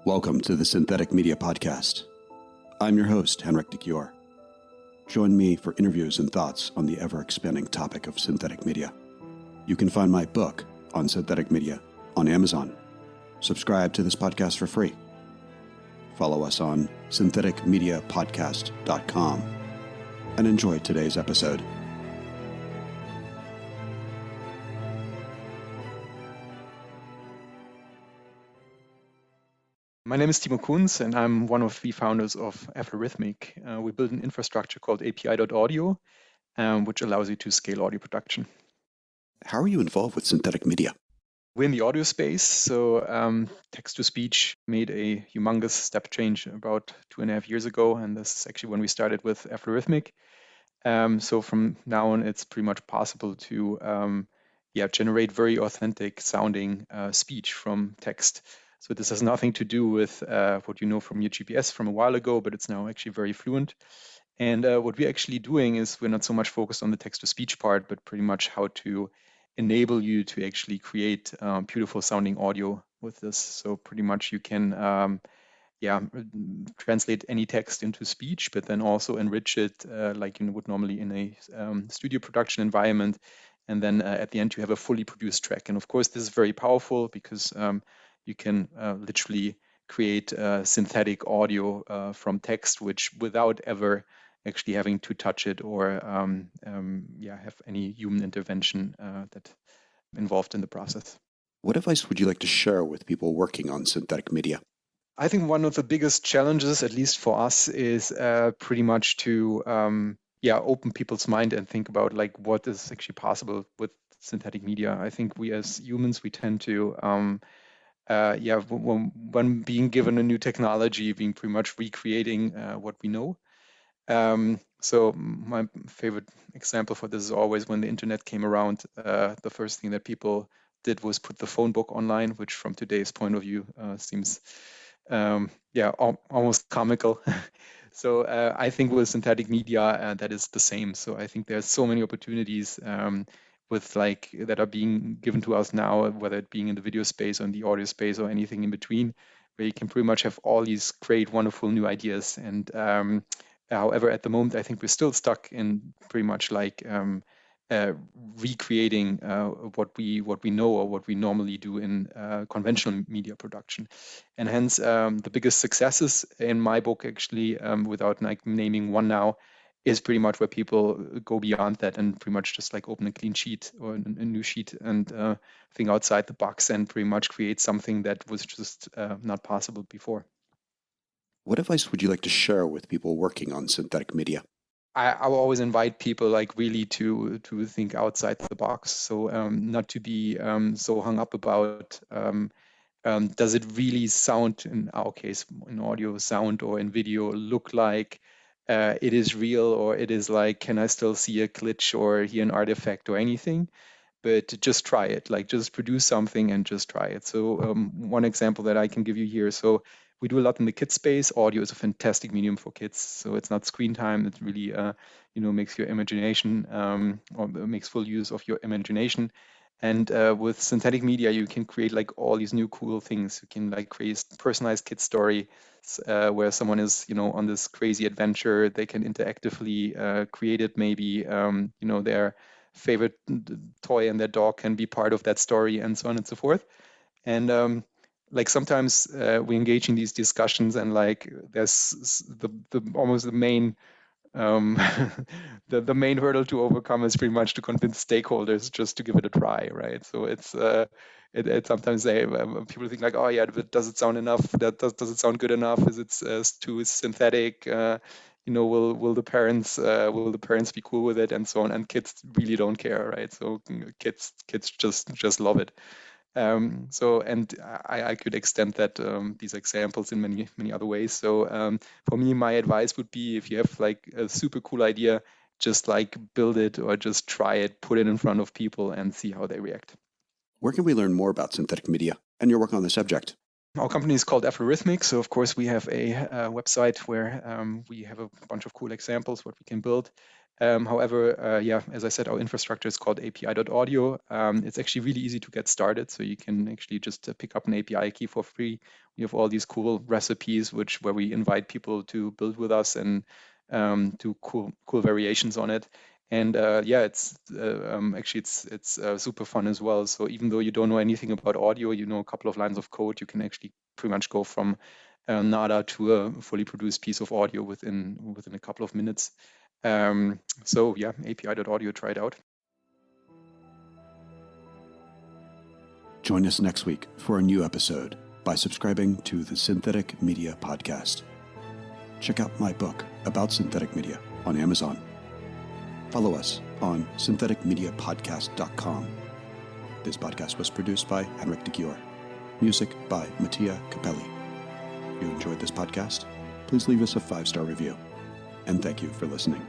Welcome to the Synthetic Media Podcast. I'm your host, Henrik de Gior. Join me for interviews and thoughts on the ever-expanding topic of synthetic media. You can find my book on synthetic media on Amazon. Subscribe to this podcast for free. Follow us on syntheticmediapodcast.com and enjoy today's episode. My name is Timo Kunz, and I'm one of the founders of Ep20. We built an infrastructure called API.audio, which allows you to scale audio production. How are you involved with synthetic media? We're in the audio space, so text-to-speech made a humongous step change about 2.5 years ago, and this is actually when we started with Ep20. So from now on, it's pretty much possible to generate very authentic sounding speech from text. So this has nothing to do with what you know from your GPS from a while ago, but it's now actually very fluent. And what we're actually doing is we're not so much focused on the text-to-speech part, but pretty much how to enable you to actually create beautiful sounding audio with this. So pretty much you can translate any text into speech, but then also enrich it like you would normally in a studio production environment. And then at the end, you have a fully produced track. And of course, this is very powerful because you can literally create synthetic audio from text, which without ever actually having to touch it or have any human intervention that involved in the process. What advice would you like to share with people working on synthetic media? I think one of the biggest challenges, at least for us, is pretty much to open people's mind and think about like what is actually possible with synthetic media. I think we as humans, we tend to when being given a new technology, being pretty much recreating what we know. So my favorite example for this is always when the internet came around, the first thing that people did was put the phone book online, which from today's point of view seems almost comical. So I think with synthetic media, that is the same. So I think there's so many opportunities with like that are being given to us now, whether it being in the video space or in the audio space or anything in between, where you can pretty much have all these great, wonderful new ideas. And however, at the moment, I think we're still stuck in pretty much like recreating what we know or what we normally do in conventional media production. And hence, the biggest successes in my book, actually, without like naming one now, is pretty much where people go beyond that and pretty much just like open a clean sheet or a new sheet and think outside the box and pretty much create something that was just not possible before. What advice would you like to share with people working on synthetic media? I will always invite people like really to think outside the box. So not to be so hung up about does it really sound, in our case, in audio sound or in video, look like it is real, or it is like, can I still see a glitch or hear an artifact or anything? But just try it, like just produce something and just try it. So one example that I can give you here. So we do a lot in the kids space. Audio is a fantastic medium for kids. So it's not screen time. It really, makes your imagination or makes full use of your imagination. And with synthetic media, you can create like all these new cool things. You can like create personalized kid story where someone is, on this crazy adventure. They can interactively create it. Maybe, their favorite toy and their dog can be part of that story, and so on and so forth. And like sometimes we engage in these discussions, and like there's the almost the main the main hurdle to overcome is pretty much to convince stakeholders just to give it a try, right? So it's it sometimes people think like, oh yeah, but does it sound enough? Does it sound good enough? Is it too synthetic? Will the parents be cool with it, and so on? And kids really don't care, right? So kids just love it. And I could extend that these examples in many other ways. So for me, my advice would be, if you have like a super cool idea, just like build it or just try it, put it in front of people and see how they react. Where can we learn more about synthetic media and your work on the subject? Our company is called Ep20. So of course we have a website where we have a bunch of cool examples what we can build. However, as I said, our infrastructure is called API.audio. It's actually really easy to get started. So you can actually just pick up an API key for free. We have all these cool recipes, where we invite people to build with us and do cool variations on it. And it's super fun as well. So even though you don't know anything about audio, you know a couple of lines of code, you can actually pretty much go from nada to a fully produced piece of audio within a couple of minutes. API.audio, try it out. Join us next week for a new episode by subscribing to the Synthetic Media Podcast. Check out my book about synthetic media on Amazon. Follow us on syntheticmediapodcast.com. This podcast was produced by Henrik de Gior. Music by Mattia Capelli. If you enjoyed this podcast, please leave us a 5-star review. And thank you for listening.